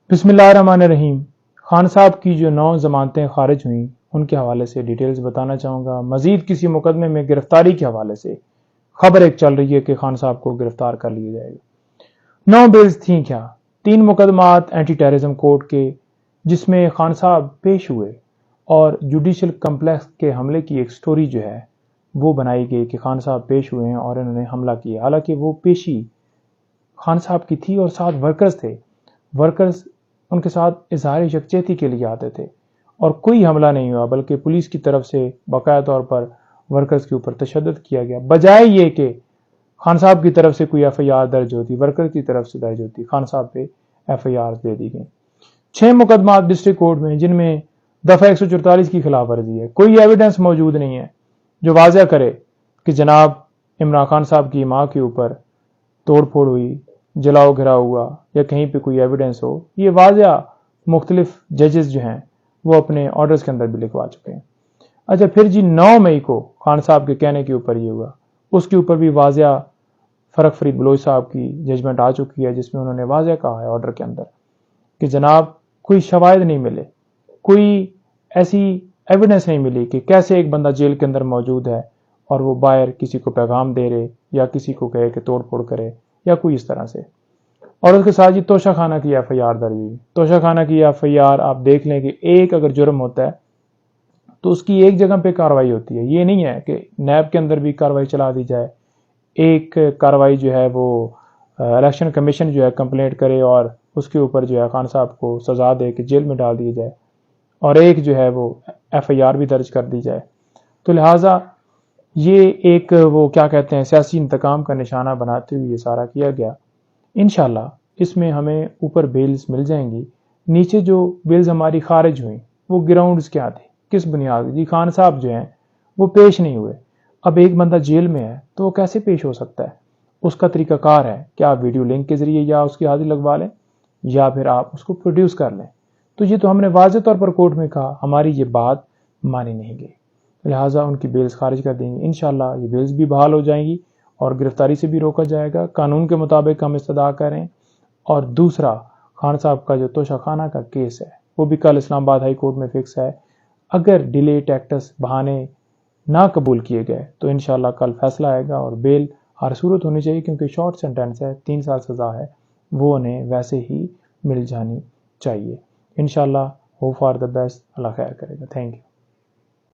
بسم اللہ الرحمن الرحیم۔ خان صاحب کی جو 9 ضمانتیں خارج ہوئیں ان کے حوالے سے ڈیٹیلز بتانا چاہوں گا۔ مزید کسی مقدمے میں گرفتاری کے حوالے سے خبر ایک چل رہی ہے کہ خان صاحب کو گرفتار کر لیا جائے گا۔ 9 بیلز تھیں کیا؟ 3 مقدمات اینٹی ٹیررزم کورٹ کے جس میں خان صاحب پیش ہوئے اور جوڈیشل کمپلیکس کے حملے کی ایک سٹوری جو ہے وہ بنائی گئی کہ خان صاحب پیش ہوئے ہیں اور انہوں نے حملہ کیا، حالانکہ وہ پیشی خان صاحب کی تھی اور ساتھ ورکرز تھے۔ ورکرز ان کے ساتھ اظہار یکجہتی کے لیے آتے تھے اور کوئی حملہ نہیں ہوا، بلکہ پولیس کی طرف سے باقاعدہ طور پر ورکرز کے اوپر تشدد کیا گیا، بجائے یہ کہ خان صاحب کی طرف سے کوئی ایف آئی آر درج ہوتی، ورکر کی طرف سے درج ہوتی، خان صاحب پہ ایف آئی آر دے دی گئی۔ 6 مقدمات ڈسٹرکٹ کورٹ میں جن میں دفعہ 144 کی خلاف ورزی ہے، کوئی ایویڈنس موجود نہیں ہے جو واضح کرے کہ جناب عمران خان صاحب کی ماں کے اوپر توڑ پھوڑ ہوئی، جلاؤ گھراؤ ہوا یا کہیں پہ کوئی ایویڈنس ہو۔ یہ واضح مختلف ججز جو ہیں وہ اپنے آرڈرز کے اندر بھی لکھوا چکے ہیں۔ اچھا پھر جی 9 مئی کو خان صاحب کے کہنے کے اوپر یہ ہوا، اس کے اوپر بھی واضح فرق فرید بلوچ صاحب کی ججمنٹ آ چکی ہے جس میں انہوں نے واضح کہا ہے آرڈر کے اندر کہ جناب کوئی شواہد نہیں ملے، کوئی ایسی ایویڈنس نہیں ملی کہ کیسے ایک بندہ جیل کے اندر موجود ہے اور وہ باہر کسی کو پیغام دے رہے یا کسی کو کہے کہ توڑ پھوڑ کرے یا کوئی اس طرح سے۔ اور اس کے ساتھ یہ توشہ خانہ کی ایف آئی آر درج ہوئی۔ توشہ خانہ کی ایف آئی آر آپ دیکھ لیں کہ ایک اگر جرم ہوتا ہے تو اس کی ایک جگہ پہ کارروائی ہوتی ہے، یہ نہیں ہے کہ نیب کے اندر بھی کارروائی چلا دی جائے، ایک کارروائی جو ہے وہ الیکشن کمیشن جو ہے کمپلینٹ کرے اور اس کے اوپر جو ہے خان صاحب کو سزا دے کے جیل میں ڈال دی جائے، اور ایک جو ہے وہ ایف آئی آر بھی درج کر دی جائے۔ تو لہٰذا یہ ایک وہ کیا کہتے ہیں سیاسی انتقام کا نشانہ بناتے ہوئے یہ سارا کیا گیا۔ انشاءاللہ اس میں ہمیں اوپر بیلز مل جائیں گی۔ نیچے جو بیلز ہماری خارج ہوئیں وہ گراؤنڈز کیا تھے، کس بنیاد جی خان صاحب جو ہیں وہ پیش نہیں ہوئے۔ اب ایک بندہ جیل میں ہے تو وہ کیسے پیش ہو سکتا ہے؟ اس کا طریقہ کار ہے کہ آپ ویڈیو لنک کے ذریعے یا اس کی حاضری لگوا لیں یا پھر آپ اس کو پروڈیوس کر لیں۔ تو یہ تو ہم نے واضح طور پر کورٹ میں کہا، ہماری یہ بات مانی نہیں گئی، لہٰذا ان کی بیلز خارج کر دیں گے۔ انشاءاللہ یہ بیلز بھی بحال ہو جائیں گی اور گرفتاری سے بھی روکا جائے گا۔ قانون کے مطابق ہم استدعا کریں۔ اور دوسرا خان صاحب کا جو توشہ خانہ کا کیس ہے وہ بھی کل اسلام آباد ہائی کورٹ میں فکس ہے۔ اگر ڈیلے ٹیکٹس بہانے نہ قبول کیے گئے تو انشاءاللہ کل فیصلہ آئے گا اور بیل ہر صورت ہونی چاہیے، کیونکہ شارٹ سینٹنس ہے، 3 سال سزا ہے، وہ انہیں ویسے ہی مل جانی چاہیے۔ انشاءاللہ ہوپ فار دا بیسٹ، اللہ خیر کرے گا۔ Thank you.